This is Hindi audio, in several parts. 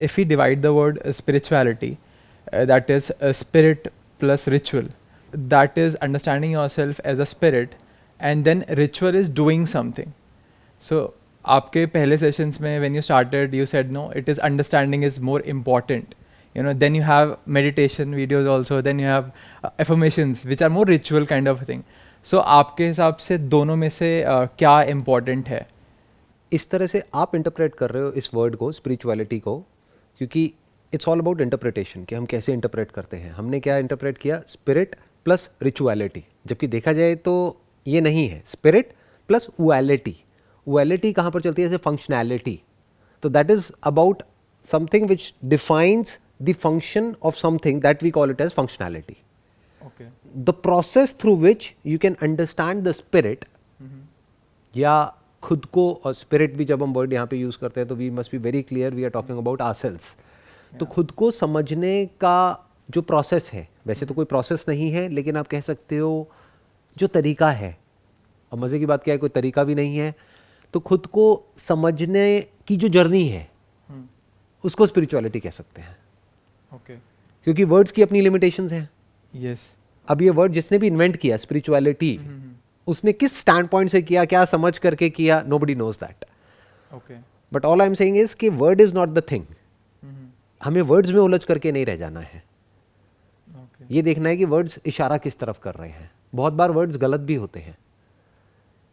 If we divide the word spirituality, that is spirit plus ritual, that is understanding yourself as a spirit, and then ritual is doing something. So आपके पहले sessions में when you started you said no, it is understanding is more important, you know. Then you have meditation videos also, then you have affirmations which are more ritual kind of thing. So आपके हिसाब से दोनों में से क्या important है? इस तरह से आप इंटरप्रेट कर रहे हो इस वर्ड को, स्पिरिचुअलिटी को, क्योंकि इट्स ऑल अबाउट इंटरप्रिटेशन कि हम कैसे इंटरप्रेट करते हैं. हमने क्या इंटरप्रेट किया? Spirit plus rituality. जबकि देखा जाए तो ये नहीं है, स्पिरिट प्लस उएलिटी. उएलिटी कहाँ पर चलती है? जैसे फंक्शनैलिटी. तो that is about something which defines the function of something, that we call it as functionality. Okay. The process through which you can understand the spirit, या खुद को, और स्पिरिट भी जब हम वर्ड यहाँ पे यूज करते हैं तो we must be very clear, we are talking about ourselves. तो खुद को समझने का जो प्रोसेस है, वैसे तो कोई प्रोसेस नहीं है, लेकिन आप कह सकते हो जो तरीका है. और मज़े की बात क्या है, कोई तरीका भी नहीं है. तो खुद को समझने की जो जर्नी है उसको स्पिरिचुअलिटी कह सकते हैं. Okay. क्योंकि वर्ड्स की अपनी लिमिटेशंस हैं. Yes. अब ये वर्ड जिसने भी इन्वेंट किया स्पिरिचुअलिटी, उसने किस स्टैंड पॉइंट से किया, क्या समझ करके किया, nobody knows that. Okay. But all I am saying is कि word is not the thing. हमें वर्ड्स में उलझ करके नहीं रह जाना है. Okay. ये देखना है कि वर्ड्स इशारा किस तरफ कर रहे हैं. बहुत बार वर्ड्स गलत भी होते हैं.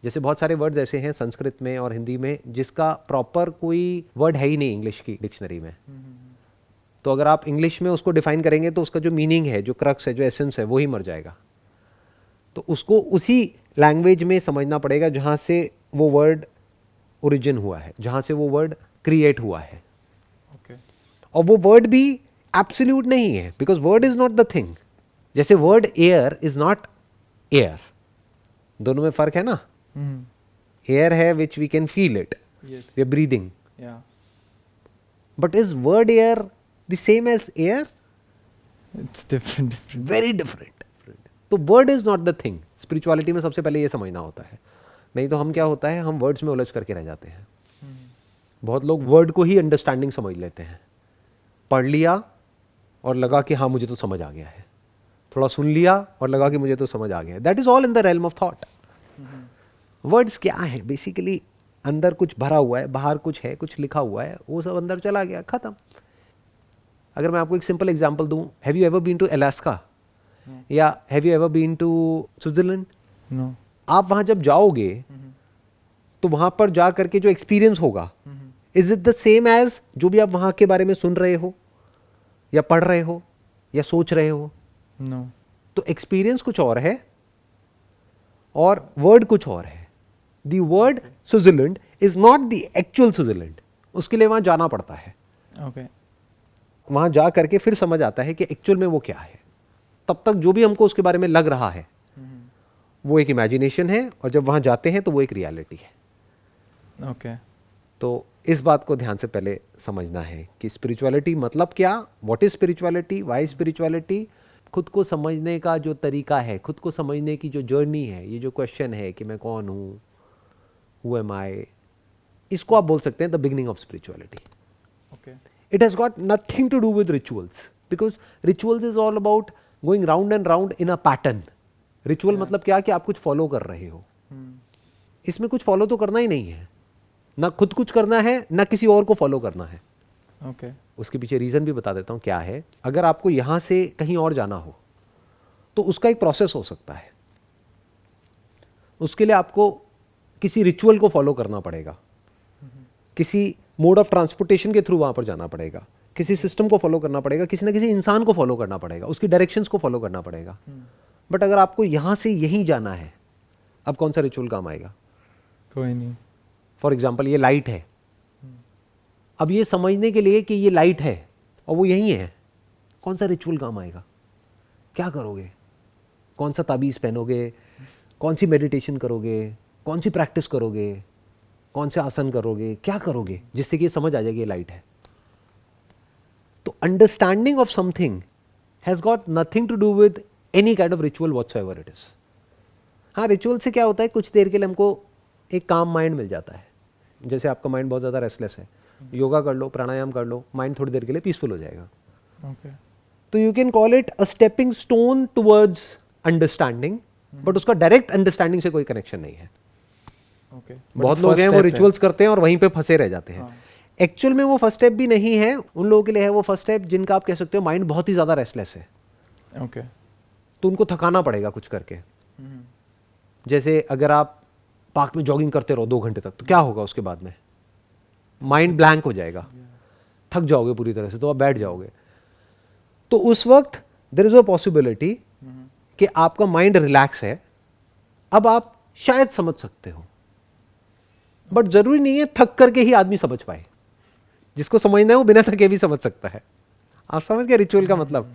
जैसे बहुत सारे वर्ड्स ऐसे हैं संस्कृत में और हिंदी में जिसका प्रॉपर कोई वर्ड है ही नहीं इंग्लिश की डिक्शनरी में. तो अगर आप इंग्लिश में उसको डिफाइन करेंगे तो उसका जो मीनिंग है, जो क्रक्स है, जो एसेंस है, वो ही मर जाएगा. तो उसको उसी लैंग्वेज में समझना पड़ेगा जहाँ से वो वर्ड ओरिजिन हुआ है, जहाँ से वो वर्ड क्रिएट हुआ है. Okay. और वो वर्ड भी एब्सोल्यूट नहीं है, because word is not the thing. जैसे word air is not air, दोनों में फर्क है ना. एयर है which we can feel it, Yes. We are breathing. Yeah. But is word air the same as air? It's different. Very different. तो word is not the thing. Spirituality में सबसे पहले ये समझना होता है. नहीं तो हम क्या होता है, हम वर्ड्स में उलझ करके रह जाते हैं. बहुत लोग वर्ड को ही अंडरस्टैंडिंग समझ लेते हैं. पढ़ लिया और लगा कि हाँ मुझे तो समझ आ गया है, थोड़ा सुन लिया और लगा कि मुझे तो समझ आ गया है. That is all in the realm of thought. Words क्या है? बेसिकली अंदर कुछ भरा हुआ है, बाहर कुछ है, कुछ लिखा हुआ है, वो सब अंदर चला गया, खत्म. अगर मैं आपको एक सिंपल एग्जांपल दूं, have you ever been to Alaska या have you ever been to Switzerland? No. आप वहां जब जाओगे तो वहां पर जा करके जो एक्सपीरियंस होगा, is it the same as जो भी आप वहां के बारे में सुन रहे हो या पढ़ रहे हो या सोच रहे हो? No. तो एक्सपीरियंस कुछ और है और वर्ड कुछ और है. The word Switzerland is not the actual Switzerland. उसके लिए वहां जाना पड़ता है. Okay. वहां जा करके फिर समझ आता है कि एक्चुअल में वो क्या है. तब तक जो भी हमको उसके बारे में लग रहा है वो एक इमेजिनेशन है, और जब वहां जाते हैं तो वो एक रियलिटी है. Okay. तो इस बात को ध्यान से पहले समझना है कि स्पिरिचुअलिटी मतलब क्या, what is spirituality, why spirituality. खुद को समझने का जो तरीका है, खुद को समझने की जो जर्नी है, ये जो क्वेश्चन है कि मैं कौन हूँ, हु एम आई, इसको आप बोल सकते हैं the beginning of spirituality. Okay. It has got nothing to do with rituals, because rituals is all about going round and round in a pattern. Ritual मतलब क्या कि आप कुछ फॉलो कर रहे हो. इसमें कुछ फॉलो तो करना ही नहीं है, ना खुद कुछ करना है ना किसी और को फॉलो करना है. Okay. उसके पीछे रीजन भी बता देता हूं क्या है. अगर आपको यहां से कहीं और जाना हो तो उसका एक प्रोसेस हो सकता है. उसके लिए आपको किसी रिचुअल को फॉलो करना पड़ेगा, किसी मोड ऑफ ट्रांसपोर्टेशन के थ्रू वहां पर जाना पड़ेगा, किसी सिस्टम को फॉलो करना पड़ेगा, किसी ना किसी इंसान को फॉलो करना पड़ेगा, उसकी डायरेक्शंस को फॉलो करना पड़ेगा. बट अगर आपको यहां से यहीं जाना है, अब कौन सा रिचुअल काम आएगा? कोई नहीं. फॉर एग्जाम्पल ये लाइट है. अब ये समझने के लिए कि ये लाइट है और वो यहीं है, कौन सा रिचुअल काम आएगा? क्या करोगे? कौन सा ताबीज़ पहनोगे? कौन सी मेडिटेशन करोगे? कौन सी प्रैक्टिस करोगे? कौन से आसन करोगे? क्या करोगे जिससे कि ये समझ आ जाएगी ये लाइट है? तो understanding of something has got nothing to do with any kind of ritual whatsoever it is. हाँ, रिचुअल से क्या होता है, कुछ देर के लिए हमको एक काम माइंड मिल जाता है. जैसे आपका माइंड बहुत ज़्यादा रेस्टलेस है योगा कर लो, प्राणायाम कर लो, माइंड थोड़ी देर के लिए पीसफुल हो जाएगा. ओके. तो you can call it a stepping stone towards understanding, but उसका डायरेक्ट अंडरस्टैंडिंग से कोई कनेक्शन नहीं है. ओके. बहुत लोग हैं वो रिचुअल्स करते हैं और वहीं पे फंसे रह जाते हैं. एक्चुअल में वो फर्स्ट स्टेप भी नहीं है. उन लोगों के लिए है वो फर्स्ट स्टेप जिनका आप कह सकते हो माइंड बहुत ही ज्यादा रेस्टलेस है. ओके. तो उनको थकाना पड़ेगा कुछ करके. जैसे अगर आप पार्क में जॉगिंग करते रहो 2 घंटे तक, तो क्या होगा उसके बाद में? माइंड ब्लैंक हो जाएगा, थक जाओगे पूरी तरह से, तो आप बैठ जाओगे. तो उस वक्त देयर इज अ पॉसिबिलिटी कि आपका माइंड रिलैक्स है, अब आप शायद समझ सकते हो. बट जरूरी नहीं है थक करके ही आदमी समझ पाए. जिसको समझना है वो बिना थके भी समझ सकता है. आप समझ गए रिचुअल का मतलब?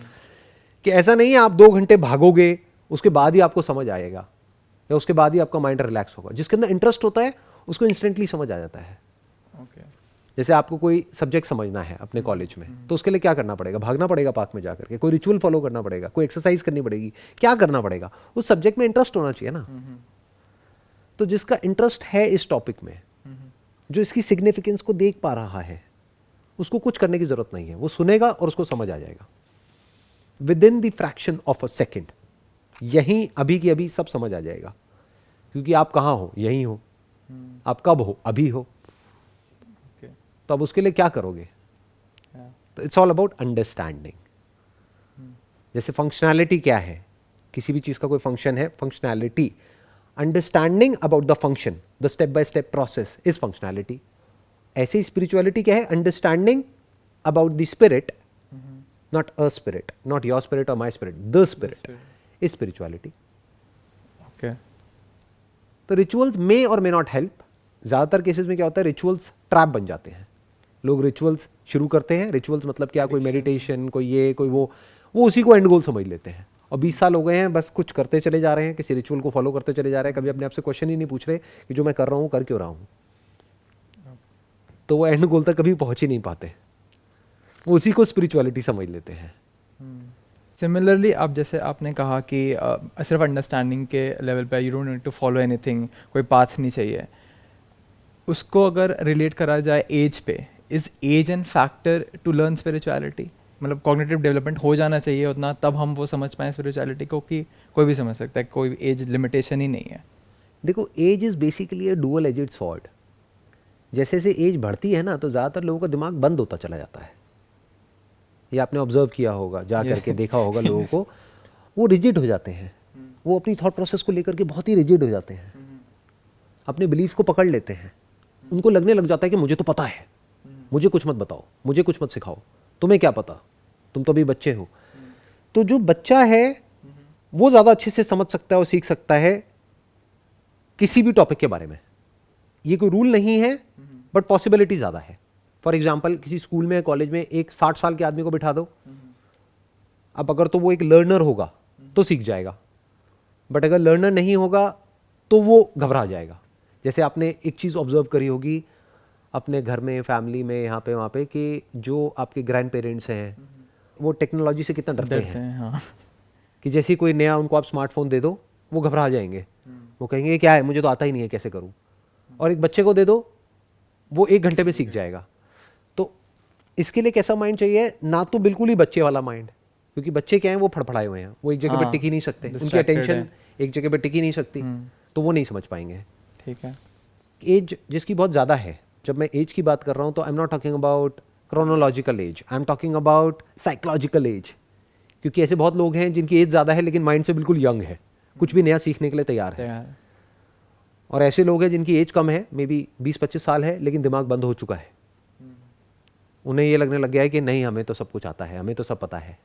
कि ऐसा नहीं है आप 2 घंटे भागोगे उसके बाद ही आपको समझ आएगा, या उसके बाद ही आपका माइंड रिलैक्स होगा. जिसके अंदर इंटरेस्ट होता है उसको इंस्टेंटली समझ आ जाता है. ओके. जैसे आपको कोई सब्जेक्ट समझना है अपने कॉलेज में, तो उसके लिए क्या करना पड़ेगा? भागना पड़ेगा पार्क में जाकर के, कोई रिचुअल फॉलो करना पड़ेगा, कोई एक्सरसाइज करनी पड़ेगी, क्या करना पड़ेगा? उस सब्जेक्ट में इंटरेस्ट होना चाहिए ना. तो जिसका इंटरेस्ट है इस टॉपिक में, जो इसकी सिग्निफिकेंस को देख पा रहा है, उसको कुछ करने की जरूरत नहीं है. वो सुनेगा और उसको समझ आ जाएगा with in the fraction of a second. यहीं अभी की अभी सब समझ आ जाएगा. क्योंकि आप कहाँ हो? यहीं हो. आप कब हो? अभी हो. तो अब उसके लिए क्या करोगे? तो इट्स ऑल अबाउट अंडरस्टैंडिंग. जैसे फंक्शनैलिटी क्या है? किसी भी चीज का कोई फंक्शन है, functionality. Understanding about the function, the step by step process is functionality. ऐसे ही स्पिरिचुअलिटी क्या है? Understanding about the spirit, not a spirit, not your spirit और my spirit, the spirit is spirituality. Okay. तो रिचुअल्स मे और मे नॉट हेल्प. ज्यादातर केसेस में क्या होता है, रिचुअल्स ट्रैप बन जाते हैं. लोग रिचुअल्स शुरू करते हैं. रिचुअल्स मतलब क्या? कोई मेडिटेशन, कोई ये, कोई वो उसी को एंड गोल समझ लेते हैं. और 20 साल हो गए हैं बस कुछ करते चले जा रहे हैं, किसी रिचुअल को फॉलो करते चले जा रहे हैं. कभी अपने आप से क्वेश्चन ही नहीं पूछ रहे कि जो मैं कर रहा हूँ कर क्यों रहा हूँ. तो वो एंड गोल तक कभी पहुंच ही नहीं पाते. वो उसी को स्पिरिचुअलिटी समझ लेते हैं. सिमिलरली आप जैसे आपने कहा कि सिर्फ अंडरस्टैंडिंग के लेवल पे you don't need to follow anything, कोई पाथ नहीं चाहिए. उसको अगर रिलेट करा जाए एज पे, is age an factor to learn spirituality? मतलब कॉग्निटिव डेवलपमेंट हो जाना चाहिए उतना तब हम वो समझ पाएँ स्पिरिचुअलिटी को, कि कोई भी समझ सकता है, कोई एज लिमिटेशन ही नहीं है? देखो, age is basically a dual edged sword. जैसे जैसे एज बढ़ती है ना, तो ज़्यादातर लोगों का दिमाग बंद होता चला जाता है. ये आपने ऑब्जर्व किया होगा, जा करके देखा होगा लोगों को. वो रिजिड हो जाते हैं. वो अपनी थॉट प्रोसेस को लेकर के बहुत ही रिजिड हो जाते हैं. अपने बिलीफ को पकड़ लेते हैं. उनको लगने लग जाता है कि मुझे तो पता है, मुझे कुछ मत बताओ, मुझे कुछ मत सिखाओ, तुम्हें क्या पता, तुम तो अभी बच्चे हो. तो जो बच्चा है वो ज़्यादा अच्छे से समझ सकता है और सीख सकता है किसी भी टॉपिक के बारे में. ये कोई रूल नहीं है, बट पॉसिबिलिटी ज़्यादा है. फॉर एग्जाम्पल, किसी स्कूल में, कॉलेज में एक 60 साल के आदमी को बिठा दो. अब अगर तो वो एक लर्नर होगा तो सीख जाएगा, बट अगर लर्नर नहीं होगा तो वो घबरा जाएगा. जैसे आपने एक चीज़ ऑब्जर्व करी होगी अपने घर में, फैमिली में, यहाँ पे वहाँ पे, कि जो आपके ग्रैंड पेरेंट्स हैं वो टेक्नोलॉजी से कितना डरते हैं. हाँ. कि जैसे कोई नया उनको आप स्मार्टफोन दे दो, वो घबरा जाएंगे. वो कहेंगे क्या है, मुझे तो आता ही नहीं है, कैसे करूँ. और एक बच्चे को दे दो, वो 1 घंटे में सीख जाएगा. तो इसके लिए कैसा माइंड चाहिए? ना तो बिल्कुल ही बच्चे वाला माइंड, क्योंकि बच्चे क्या है, वो फड़फड़ाए हुए हैं, वो एक जगह पे टिक ही नहीं सकते, उनकी अटेंशन एक जगह पे टिक ही नहीं सकती, तो वो नहीं समझ पाएंगे. ठीक है. एज जिसकी बहुत ज़्यादा है, जब मैं एज की बात कर रहा हूँ तो I am not talking about chronological age, I am talking about psychological age. क्योंकि ऐसे बहुत लोग हैं जिनकी एज ज़्यादा है लेकिन माइंड से बिल्कुल यंग है, कुछ भी नया सीखने के लिए तैयार है. और ऐसे लोग हैं जिनकी एज कम है, मे बी 20-25 साल है, लेकिन दिमाग बंद हो चुका है. उन्हें ये लगने लग गया है कि नहीं, हमें तो सब कुछ आता है, हमें तो सब पता है.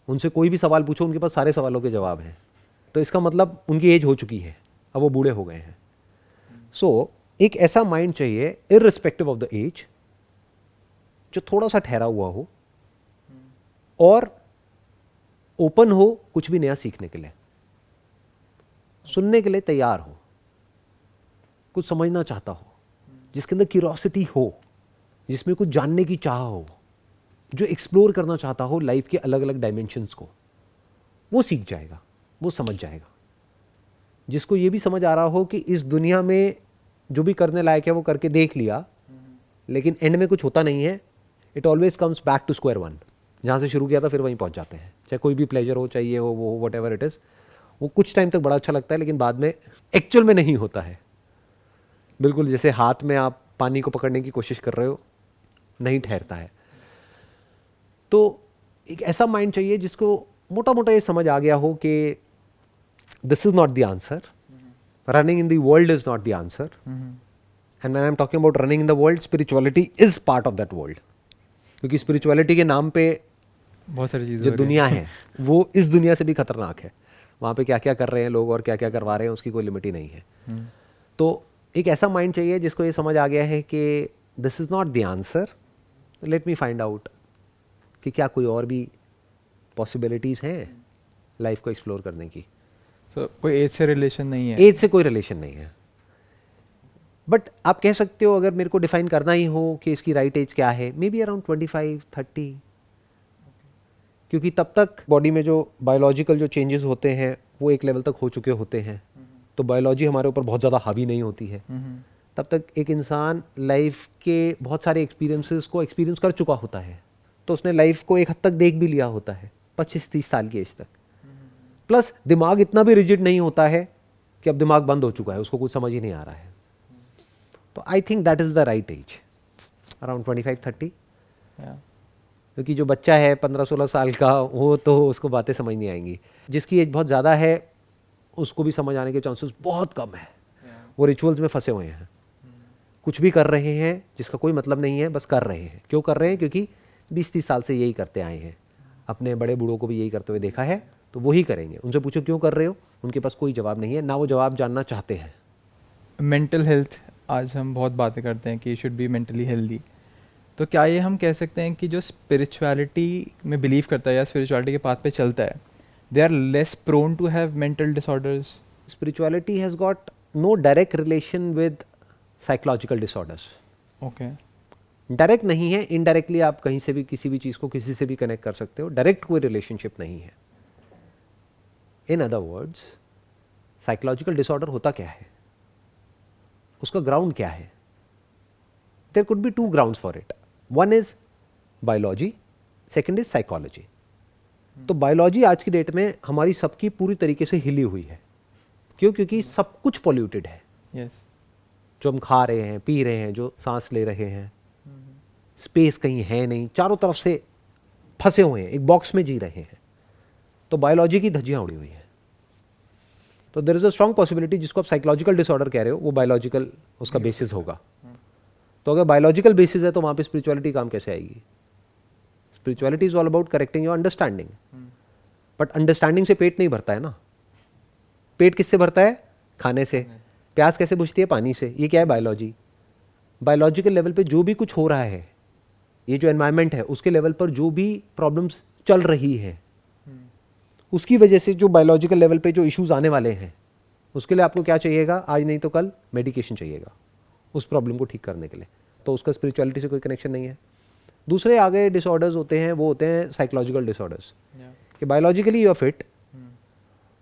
उनसे कोई भी सवाल पूछो, उनके पास सारे सवालों के जवाब हैं. तो इसका मतलब उनकी एज हो चुकी है, अब वो बूढ़े हो गए हैं. सो एक ऐसा माइंड चाहिए, इररिस्पेक्टिव ऑफ द एज, जो थोड़ा सा ठहरा हुआ हो और ओपन हो कुछ भी नया सीखने के लिए, सुनने के लिए तैयार हो, कुछ समझना चाहता हो, जिसके अंदर क्यूरियोसिटी हो, जिसमें कुछ जानने की चाह हो, जो एक्सप्लोर करना चाहता हो लाइफ के अलग अलग डायमेंशंस को, वो सीख जाएगा, वो समझ जाएगा. जिसको ये भी समझ आ रहा हो कि इस दुनिया में जो भी करने लायक है वो करके देख लिया, लेकिन एंड में कुछ होता नहीं है. It always comes back to square one. जहाँ से शुरू किया था फिर वहीं पहुँच जाते हैं. चाहे कोई भी प्लेजर हो, चाहिए हो, वो वट एवर इट इज़, वो कुछ टाइम तक बड़ा अच्छा लगता है लेकिन बाद में एक्चुअल में नहीं होता है. बिल्कुल जैसे हाथ में आप पानी को पकड़ने की कोशिश कर रहे हो, नहीं ठहरता है. तो एक ऐसा माइंड चाहिए जिसको मोटा मोटा ये समझ आ गया हो कि this is not the answer, running in the world is not the answer. And when I am talking about running in the world, spirituality is part of that world. क्योंकि स्पिरिचुअलिटी के नाम पे बहुत सारी चीज़ें जो हो रही दुनिया है वो इस दुनिया से भी खतरनाक है. वहाँ पे क्या क्या कर रहे हैं लोग और क्या क्या करवा रहे हैं उसकी कोई लिमिट ही नहीं है. तो एक ऐसा माइंड चाहिए जिसको ये समझ आ गया है कि this is not the answer, let me find out कि क्या कोई और भी पॉसिबिलिटीज़ हैं लाइफ को एक्सप्लोर करने की. So, कोई एज से रिलेशन नहीं है. एज से कोई रिलेशन नहीं है. बट आप कह सकते हो अगर मेरे को डिफाइन करना ही हो कि इसकी राइट एज क्या है, मे बी अराउंड 25-30. क्योंकि तब तक बॉडी में जो बायोलॉजिकल जो चेंजेस होते हैं वो एक लेवल तक हो चुके होते हैं. तो बायोलॉजी हमारे ऊपर बहुत ज़्यादा हावी नहीं होती है. तब तक एक इंसान लाइफ के बहुत सारे एक्सपीरियंसेस को एक्सपीरियंस कर चुका होता है. तो उसने लाइफ को एक हद तक देख भी लिया होता है 25-30 साल की एज तक. प्लस दिमाग इतना भी रिजिड नहीं होता है कि अब दिमाग बंद हो चुका है, उसको कुछ समझ ही नहीं आ रहा है. तो I think that is the right age, around 25-30. क्योंकि जो बच्चा है 15-16 साल का, वो तो उसको बातें समझ नहीं आएंगी. जिसकी एज बहुत ज़्यादा है उसको भी समझ आने के चांसेस बहुत कम है. वो रिचुअल्स में फंसे हुए हैं, कुछ भी कर रहे हैं जिसका कोई मतलब नहीं है, बस कर रहे हैं. क्यों कर रहे हैं? क्योंकि 20-30 साल से यही करते आए हैं. अपने बड़े बूढ़ों को भी यही करते हुए देखा है, तो वही करेंगे. उनसे पूछो क्यों कर रहे हो, उनके पास कोई जवाब नहीं है, ना वो जवाब जानना चाहते हैं. मेंटल हेल्थ, आज हम बहुत बातें करते हैं कि शुड बी मेंटली हेल्दी. तो क्या ये हम कह सकते हैं कि जो स्पिरिचुअलिटी में बिलीव करता है या स्पिरिचुअलिटी के पाथ पे चलता है, they are less prone to have mental disorders? Spirituality has got no direct relation with psychological disorders. Okay. Direct नहीं है, इनडायरेक्टली आप कहीं से भी किसी भी चीज़ को किसी से भी कनेक्ट कर सकते हो. डायरेक्ट कोई रिलेशनशिप नहीं है. In other words, psychological disorder होता क्या है, उसका ग्राउंड क्या है? There could be 2 grounds for it. One is biology, second is psychology. तो बायोलॉजी आज की डेट में हमारी सबकी पूरी तरीके से हिली हुई है. क्यों? क्योंकि सब कुछ पॉल्यूटेड है. यस. जो हम खा रहे हैं, पी रहे हैं, जो सांस ले रहे हैं, स्पेस कहीं है नहीं, चारों तरफ से फंसे हुए हैं, एक बॉक्स में जी रहे हैं. तो बायोलॉजी की धज्जियां उड़ी हुई हैं. तो there is a strong possibility जिसको आप साइकोलॉजिकल डिसऑर्डर कह रहे हो, वो बायोलॉजिकल उसका बेसिस होगा. तो अगर बायोलॉजिकल बेसिस है तो वहां पे स्पिरिचुअलिटी काम कैसे आएगी? Spirituality is all about correcting your understanding. But understanding से पेट नहीं भरता है ना. पेट किससे भरता है? खाने से. प्यास कैसे बुझती है? पानी से. ये क्या है? बायोलॉजी. बायोलॉजिकल लेवल पे जो भी कुछ हो रहा है, ये जो एनवायरनमेंट है उसके लेवल पर जो भी प्रॉब्लम्स चल रही है, उसकी वजह से जो बायोलॉजिकल लेवल पे जो इश्यूज आने वाले हैं, उसके लिए आपको क्या चाहिएगा? आज नहीं तो कल मेडिकेशन चाहिएगा उस प्रॉब्लम को ठीक करने के लिए. तो उसका स्पिरिचुअलिटी से कोई कनेक्शन नहीं है. दूसरे आगे डिसऑर्डर्स होते हैं, वो होते हैं साइकोलॉजिकल डिसऑर्डर्स. कि biologically you are fit,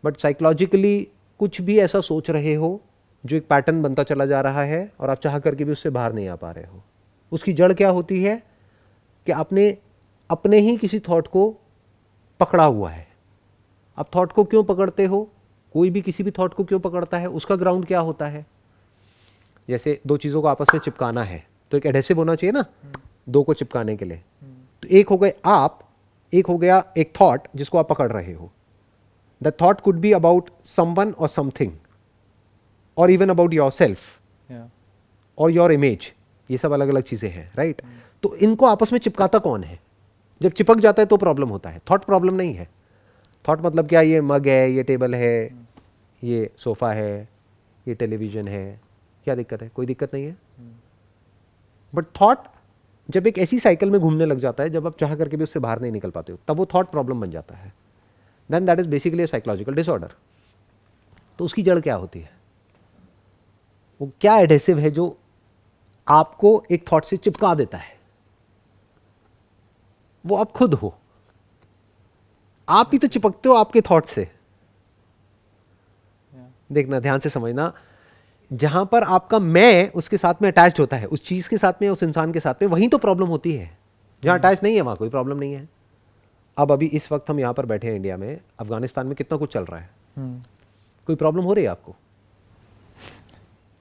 but psychologically कुछ भी ऐसा सोच रहे हो जो एक पैटर्न बनता चला जा रहा है और आप चाह करके भी उससे बाहर नहीं आ पा रहे हो. उसकी जड़ क्या होती है? कि आपने अपने ही किसी थॉट को पकड़ा हुआ है. अब थॉट को क्यों पकड़ते हो? कोई भी किसी भी थॉट को क्यों पकड़ता है? उसका ग्राउंड क्या होता है? जैसे दो चीज़ों को आपस में चिपकाना है तो एक एडहेसिव होना चाहिए ना, दो को चिपकाने के लिए. तो एक हो गए आप, एक हो गया एक थॉट जिसको आप पकड़ रहे हो. The thought could be about someone और समथिंग, और इवन अबाउट योर सेल्फ और योर इमेज. ये सब अलग अलग चीज़ें हैं, राइट? तो इनको आपस में चिपकाता कौन है? जब चिपक जाता है तो प्रॉब्लम होता है. थॉट प्रॉब्लम नहीं है. थॉट मतलब क्या? ये मग है, ये टेबल है, ये सोफ़ा है, ये टेलीविज़न है, क्या दिक्कत है? कोई दिक्कत नहीं है. बट थॉट जब एक ऐसी साइकिल में घूमने लग जाता है, जब आप चाह करके भी उससे बाहर नहीं निकल पाते हो, तब वो थॉट प्रॉब्लम बन जाता है. Then that is basically a psychological disorder. तो उसकी जड़ क्या होती है? वो क्या एडहेसिव है जो आपको एक थॉट से चिपका देता है? वो आप खुद हो. आप ही तो चिपकते हो आपके थॉट से. देखना, ध्यान से समझना. जहां पर आपका मैं उसके साथ में अटैच होता है, उस चीज के साथ में, उस इंसान के साथ में, वहीं तो प्रॉब्लम होती है। जहां अटैच नहीं है वहां कोई प्रॉब्लम नहीं है। अब अभी इस वक्त हम यहां पर बैठे हैं इंडिया में, अफगानिस्तान में कितना कुछ चल रहा है, कोई प्रॉब्लम हो रही है आपको?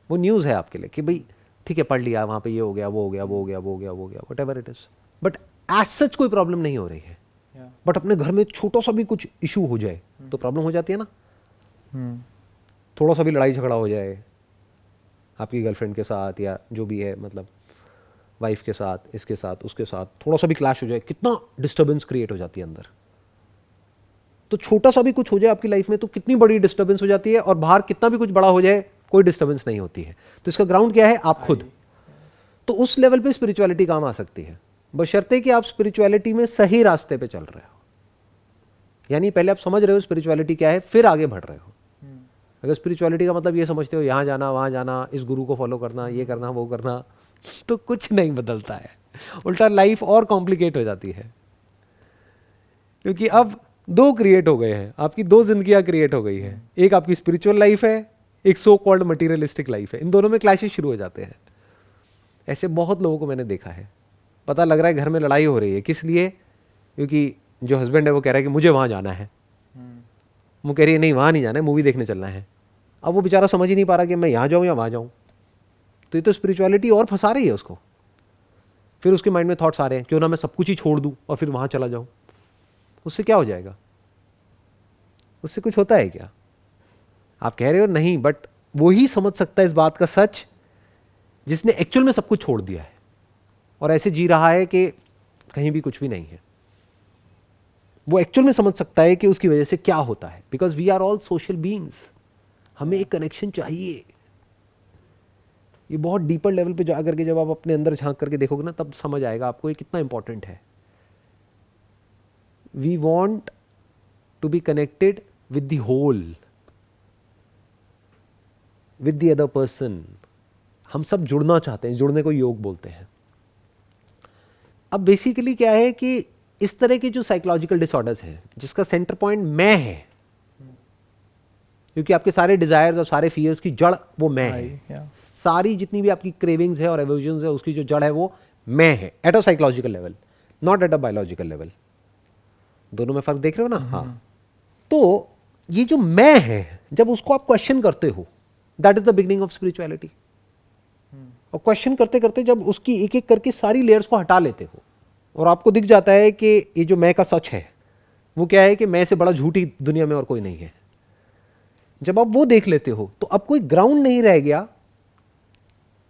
वो न्यूज़ है आपके लिए कि भाई ठीक है पढ़ लिया, वहाँ पे ये हो गया, वो हो गया, वो हो गया, वो हो गया, वो हो गया, whatever it is, but as such कोई प्रॉब्लम नहीं हो रही है। बट अपने घर में छोटा सा भी कुछ इशू हो जाए तो प्रॉब्लम हो जाती है ना। थोड़ा सा भी लड़ाई झगड़ा हो जाए आपकी गर्लफ्रेंड के साथ या जो भी है, मतलब वाइफ के साथ, इसके साथ, उसके साथ, थोड़ा सा भी क्लैश हो जाए, कितना डिस्टर्बेंस क्रिएट हो जाती है अंदर। तो छोटा सा भी कुछ हो जाए आपकी लाइफ में तो कितनी बड़ी डिस्टर्बेंस हो जाती है, और बाहर कितना भी कुछ बड़ा हो जाए कोई डिस्टर्बेंस नहीं होती है। तो इसका ग्राउंड क्या है? आप खुद। तो उस लेवल पे स्पिरिचुअलिटी काम आ सकती है, बशर्ते कि आप स्पिरिचुअलिटी में सही रास्ते पे चल रहे हो। यानी पहले आप समझ रहे हो स्पिरिचुअलिटी क्या है, फिर आगे बढ़ रहे हो। अगर स्पिरिचुअलिटी का मतलब ये समझते हो यहाँ जाना, वहाँ जाना, इस गुरु को फॉलो करना, ये करना, वो करना, तो कुछ नहीं बदलता है। उल्टा लाइफ और कॉम्प्लिकेट हो जाती है, क्योंकि अब दो क्रिएट हो गए हैं, आपकी दो जिंदगियां क्रिएट हो गई है। एक आपकी स्पिरिचुअल लाइफ है, एक सो कॉल्ड मटीरियलिस्टिक लाइफ है। इन दोनों में क्लैशेस शुरू हो जाते हैं। ऐसे बहुत लोगों को मैंने देखा है। पता लग रहा है घर में लड़ाई हो रही है, किस लिए? क्योंकि जो हस्बैंड है वो कह रहा है कि मुझे वहाँ जाना है, वो कह रही है नहीं वहाँ नहीं जाना है, मूवी देखने चलना है। अब वो बेचारा समझ ही नहीं पा रहा कि मैं यहाँ जाऊँ या वहाँ जाऊँ। तो ये तो स्पिरिचुअलिटी और फंसा रही है उसको। फिर उसके माइंड में थॉट्स आ रहे हैं, क्यों ना मैं सब कुछ ही छोड़ दूँ और फिर वहाँ चला जाऊँ। उससे क्या हो जाएगा? उससे कुछ होता है क्या? आप कह रहे हो नहीं, बट वो ही समझ सकता है इस बात का सच जिसने एक्चुअल में सब कुछ छोड़ दिया है और ऐसे जी रहा है कि कहीं भी कुछ भी नहीं है। वो एक्चुअल में समझ सकता है कि उसकी वजह से क्या होता है। Because we are all social beings, हमें एक कनेक्शन चाहिए। ये बहुत डीपर लेवल पे जा करके जब आप अपने अंदर झांक करके देखोगे ना, तब समझ आएगा आपको ये कितना इंपॉर्टेंट है। We want to be connected with the whole, with the other person. हम सब जुड़ना चाहते हैं, जुड़ने को योग बोलते हैं। अब बेसिकली क्या है कि इस तरह के जो साइकोलॉजिकल डिसऑर्डर्स हैं जिसका सेंटर पॉइंट मैं है, क्योंकि आपके सारे डिजायर्स और सारे फियर्स की जड़ वो मैं है। सारी जितनी भी आपकी क्रेविंग्स है और एवर्जन्स है उसकी जो जड़ है वो मैं है, eight a psychological level, not at a biological level. दोनों में फर्क देख रहे हो ना? हाँ। तो ये जो मैं है, जब उसको आप क्वेश्चन करते हो, that is the beginning of spirituality. और क्वेश्चन करते करते जब उसकी एक एक करके सारी लेयर्स को हटा लेते हो और आपको दिख जाता है कि ये जो मैं का सच है वो क्या है कि मैं से बड़ा झूठी दुनिया में और कोई नहीं है, जब आप वो देख लेते हो तो अब कोई ग्राउंड नहीं रह गया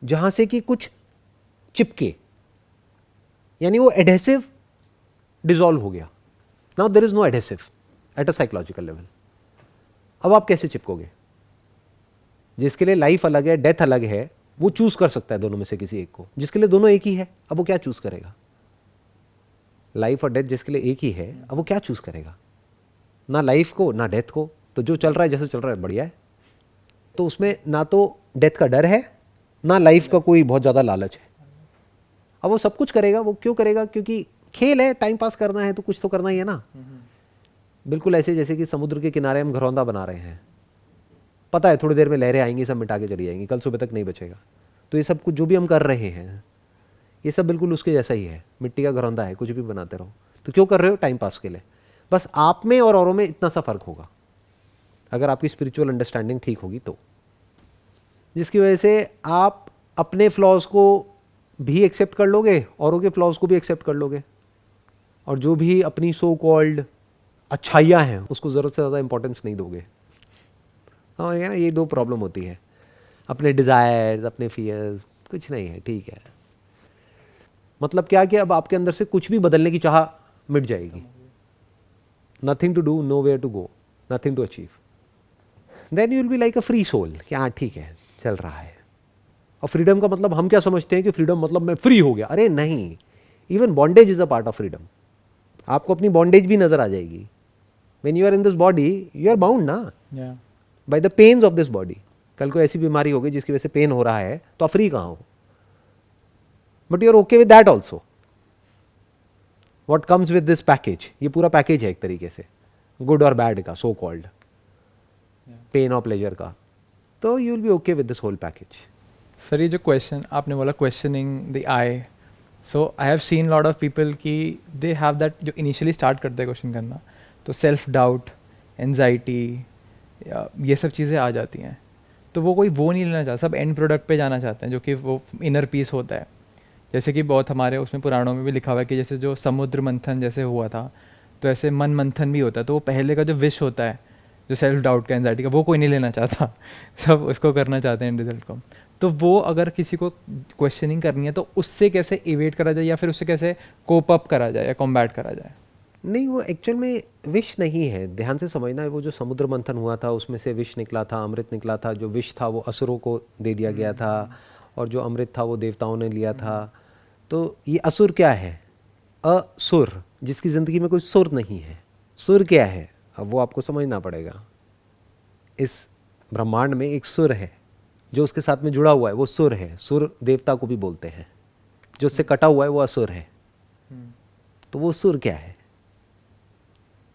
जहां से कि कुछ चिपके, यानी वो एडहेसिव डिसॉल्व हो गया। Now there is no adhesive at a psychological level. अब आप कैसे चिपकोगे? जिसके लिए लाइफ अलग है, डेथ अलग है, वो चूज कर सकता है दोनों में से किसी एक को। जिसके लिए दोनों एक ही है, अब वो क्या चूज करेगा? लाइफ और डेथ जिसके लिए एक ही है, अब वो क्या चूज करेगा? ना लाइफ को ना डेथ को। तो जो चल रहा है जैसे चल रहा है बढ़िया है। तो उसमें ना तो डेथ का डर है ना लाइफ का कोई बहुत ज्यादा लालच है। अब वो सब कुछ करेगा। वो क्यों करेगा? क्योंकि खेल है, टाइम पास करना है तो कुछ तो करना ही है ना। बिल्कुल ऐसे जैसे कि समुद्र के किनारे हम घरौंदा बना रहे हैं, पता है थोड़ी देर में लहरें आएंगी, सब मिटा के चली जाएंगी, कल सुबह तक नहीं बचेगा। तो ये सब कुछ जो भी हम कर रहे हैं ये सब बिल्कुल उसके जैसा ही है, मिट्टी का घरौंदा है, कुछ भी बनाते रहो। तो क्यों कर रहे हो? टाइम पास के लिए। बस आप में और औरों में इतना सा फर्क होगा अगर आपकी स्पिरिचुअल अंडरस्टैंडिंग ठीक होगी तो, जिसकी वजह से आप अपने फ्लॉज को भी एक्सेप्ट कर लोगे, औरों के फ्लॉज को भी एक्सेप्ट कर लोगे, और जो भी अपनी सो कॉल्ड अच्छाइयाँ हैं उसको ज़रूरत से ज़्यादा इंपॉर्टेंस नहीं दोगे। हाँ, ये ना, ये दो प्रॉब्लम होती है। अपने डिज़ायर्स, अपने फियर्स, कुछ नहीं है, ठीक है। मतलब क्या कि अब आपके अंदर से कुछ भी बदलने की चाह मिट जाएगी। Nothing to do, nowhere to go, nothing to achieve. Then you will be like a free soul कि हाँ ठीक है चल रहा है। और फ्रीडम का मतलब हम क्या समझते हैं कि फ्रीडम मतलब मैं फ्री हो गया। अरे नहीं, even bondage is a part of freedom. आपको अपनी बॉन्डेज भी नजर आ जाएगी। When you are in this body you are bound ना by the pains of this body. कल को ऐसी बीमारी हो गई जिसकी वजह से पेन हो रहा है तो आप फ्री कहाँ हो? But you are okay with that also. What comes with this package, ये पूरा पैकेज है एक तरीके से, गुड और बैड का, सो कॉल्ड पेन और प्लेजर का। तो you will be okay with this whole package. Sir ये जो क्वेश्चन आपने बोला, questioning the I, so I have seen lot of people कि दे हैव दैट, जो इनिशियली स्टार्ट करते हैं क्वेश्चन करना, तो सेल्फ डाउट, एनजाइटी, ये सब चीज़ें आ जाती हैं. तो वो कोई वो नहीं लेना चाहता, सब एंड प्रोडक्ट पे जाना चाहते हैं, जो कि वो इनर पीस होता है. जैसे कि बहुत हमारे उसमें पुराणों में भी लिखा हुआ है कि जैसे जो समुद्र मंथन जैसे हुआ था, तो ऐसे मन मंथन भी होता है. तो वो पहले का जो विश होता है, जो सेल्फ डाउट का, एंजाइटी का, वो कोई नहीं लेना चाहता. सब उसको करना चाहते हैं एंड रिजल्ट को. तो वो अगर किसी को क्वेश्चनिंग करनी है तो उससे कैसे इवेट करा जाए, या फिर उससे कैसे कोप अप करा जाए या कॉम्बैट करा जाए? नहीं, वो एक्चुअल में विश नहीं है, ध्यान से समझना है. वो जो समुद्र मंथन हुआ था उसमें से विष निकला था, अमृत निकला था. जो विष था वो असुरों को दे दिया गया था, और जो अमृत था वो देवताओं ने लिया था. तो ये असुर क्या है? असुर, जिसकी ज़िंदगी में कोई सुर नहीं है. सुर क्या है? अब वो आपको समझना पड़ेगा. इस ब्रह्मांड में एक सुर है जो उसके साथ में जुड़ा हुआ है, वो सुर है. सुर देवता को भी बोलते हैं. जो उससे कटा हुआ है वो असुर है. तो वो सुर क्या है?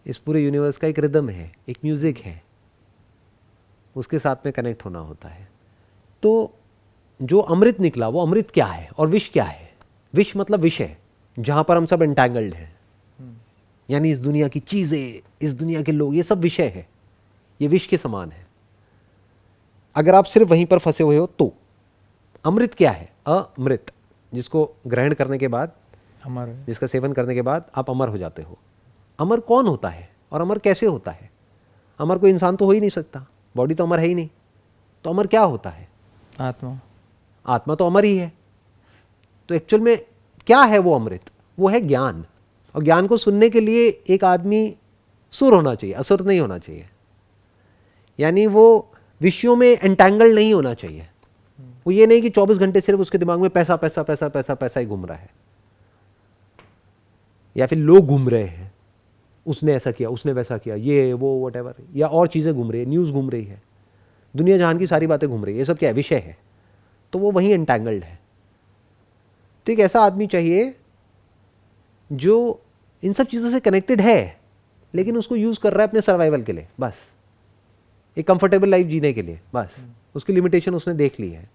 इस पूरे यूनिवर्स का एक रिदम है, एक म्यूजिक है, उसके साथ में कनेक्ट होना होता है. तो जो अमृत निकला वो अमृत क्या है, और विष क्या है? विष मतलब विषय, जहां पर हम सब एंटैंगल्ड हैं. यानी इस दुनिया की चीजें, इस दुनिया के लोग, ये सब विषय है. ये विष के समान है. अगर आप सिर्फ वहीं पर फंसे हुए हो तो अमृत क्या है? अमृत, जिसको ग्रहण करने के बाद, अमर, जिसका सेवन करने के बाद आप अमर हो जाते हो. अमर कौन होता है और अमर कैसे होता है? अमर कोई इंसान तो हो ही नहीं सकता, बॉडी तो अमर है ही नहीं. तो अमर क्या होता है? आत्मा. आत्मा तो अमर ही है. तो एक्चुअल में क्या है वो अमृत? वो है ज्ञान. और ज्ञान को सुनने के लिए एक आदमी सुर होना चाहिए, असुर नहीं होना चाहिए. यानी वो विषयों में एंटैंगल नहीं होना चाहिए. वो ये नहीं कि 24 घंटे सिर्फ उसके दिमाग में पैसा पैसा पैसा पैसा पैसा ही घूम रहा है, या फिर लोग घूम रहे हैं, उसने ऐसा किया, उसने वैसा किया, ये वो व्हाटएवर, या और चीज़ें घूम रही है, न्यूज़ घूम रही है, दुनिया जहान की सारी बातें घूम रही है. ये सब क्या है? विषय है. तो वो वहीं एंटैंगल्ड है. तो एक ऐसा आदमी चाहिए जो इन सब चीज़ों से कनेक्टेड है, लेकिन उसको यूज़ कर रहा है अपने सर्वाइवल के लिए, बस एक कंफर्टेबल लाइफ जीने के लिए. बस उसकी लिमिटेशन उसने देख ली है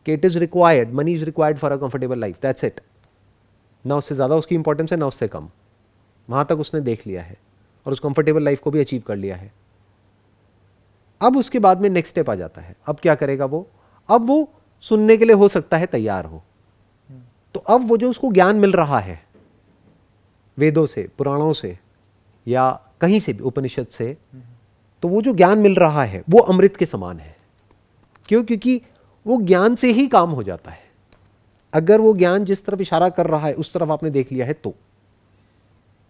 कि it is required, money is required for a comfortable life, that's it. ना उससे ज़्यादा उसकी इंपॉर्टेंस है, ना उससे कम. वहाँ तक उसने देख लिया है और उस कंफर्टेबल लाइफ को भी अचीव कर लिया है. अब उसके बाद में नेक्स्ट स्टेप आ जाता है. अब क्या करेगा वो? अब वो सुनने के लिए हो सकता है तैयार हो. तो अब वो जो उसको ज्ञान मिल रहा है वेदों से, पुराणों से, या कहीं से भी, उपनिषद से, तो वो जो ज्ञान मिल रहा है वो अमृत के समान है. क्यों? क्योंकि वो ज्ञान से ही काम हो जाता है. अगर वो ज्ञान जिस तरफ इशारा कर रहा है उस तरफ आपने देख लिया है, तो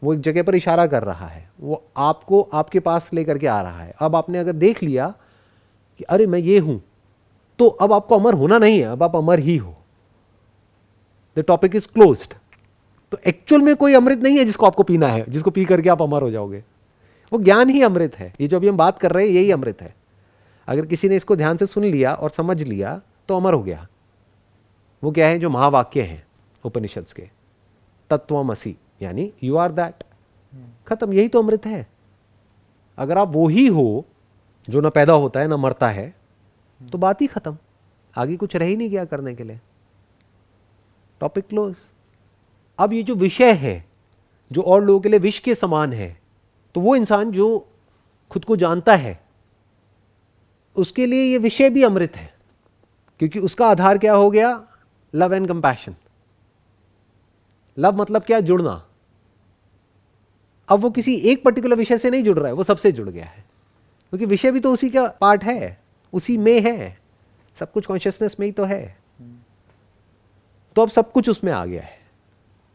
वो एक जगह पर इशारा कर रहा है, वो आपको आपके पास लेकर के आ रहा है. अब आपने अगर देख लिया कि अरे मैं ये हूं, तो अब आपको अमर होना नहीं है, अब आप अमर ही हो. The topic is closed. तो एक्चुअल में कोई अमृत नहीं है जिसको आपको पीना है, जिसको पी करके आप अमर हो जाओगे. वो ज्ञान ही अमृत है. ये जो अभी हम बात कर रहे हैं यही अमृत है. अगर किसी ने इसको ध्यान से सुन लिया और समझ लिया तो अमर हो गया. वो क्या है? जो महावाक्य हैं उपनिषद के, तत्वमसि, यानी यू आर दैट. खत्म. यही तो अमृत है. अगर आप वो ही हो जो ना पैदा होता है ना मरता है, तो बात ही खत्म. आगे कुछ रह ही नहीं गया करने के लिए. Topic close. अब ये जो विषय है जो और लोगों के लिए विष के समान है, तो वो इंसान जो खुद को जानता है उसके लिए ये विषय भी अमृत है. क्योंकि उसका आधार क्या हो गया? Love and compassion. लव मतलब क्या? जुड़ना. अब वो किसी एक पर्टिकुलर विषय से नहीं जुड़ रहा है, वो सबसे जुड़ गया है. क्योंकि विषय भी तो उसी का पार्ट है, उसी में है. सब कुछ कॉन्शियसनेस में ही तो है. तो अब सब कुछ उसमें आ गया है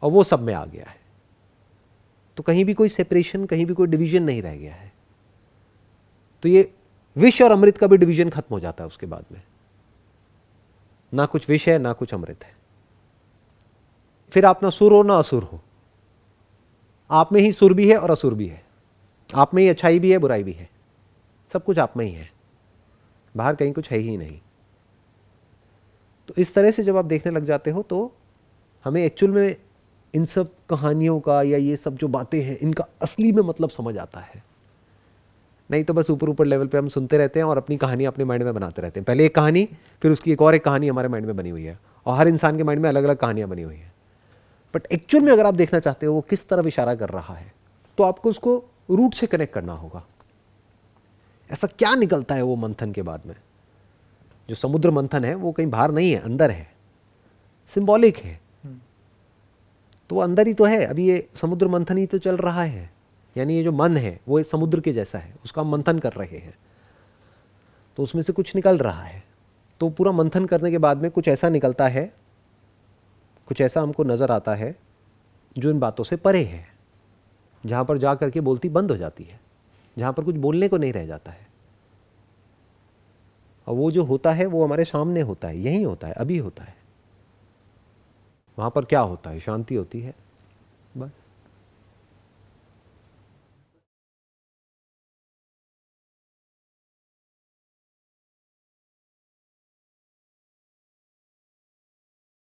और वो सब में आ गया है. तो कहीं भी कोई सेपरेशन, कहीं भी कोई डिवीजन नहीं रह गया है. तो ये विष और अमृत का भी डिवीजन खत्म हो जाता है उसके बाद में. ना कुछ विष है ना कुछ अमृत है. फिर आप ना सुर हो ना असुर हो. आप में ही सुर भी है और असुर भी है. आप में ही अच्छाई भी है, बुराई भी है. सब कुछ आप में ही है, बाहर कहीं कुछ है ही नहीं. तो इस तरह से जब आप देखने लग जाते हो तो हमें एक्चुअल में इन सब कहानियों का या ये सब जो बातें हैं इनका असली में मतलब समझ आता है. नहीं तो बस ऊपर ऊपर लेवल पे हम सुनते रहते हैं और अपनी कहानी अपने माइंड में बनाते रहते हैं। पहले एक कहानी, फिर उसकी एक और एक कहानी हमारे माइंड में बनी हुई है, और हर इंसान के माइंड में अलग अलग कहानियां बनी हुई हैं। बट एक्चुअल में अगर आप देखना चाहते हो वो किस तरफ इशारा कर रहा है, तो आपको उसको रूट से कनेक्ट करना होगा। ऐसा क्या निकलता है वो मंथन के बाद में? जो समुद्र मंथन है वो कहीं बाहर नहीं है, अंदर है, सिंबॉलिक है। तो वो अंदर ही तो है। अभी ये समुद्र मंथन ही तो चल रहा है, यानी ये जो मन है वो एक समुद्र के जैसा है, उसका हम मंथन कर रहे हैं, तो उसमें से कुछ निकल रहा है। तो पूरा मंथन करने के बाद में कुछ ऐसा निकलता है, कुछ ऐसा हमको नजर आता है जो इन बातों से परे है, जहां पर जा करके बोलती बंद हो जाती है, जहां पर कुछ बोलने को नहीं रह जाता है। और वो जो होता है वो हमारे सामने होता है, यही होता है, अभी होता है। वहां पर क्या होता है? शांति होती है, बस।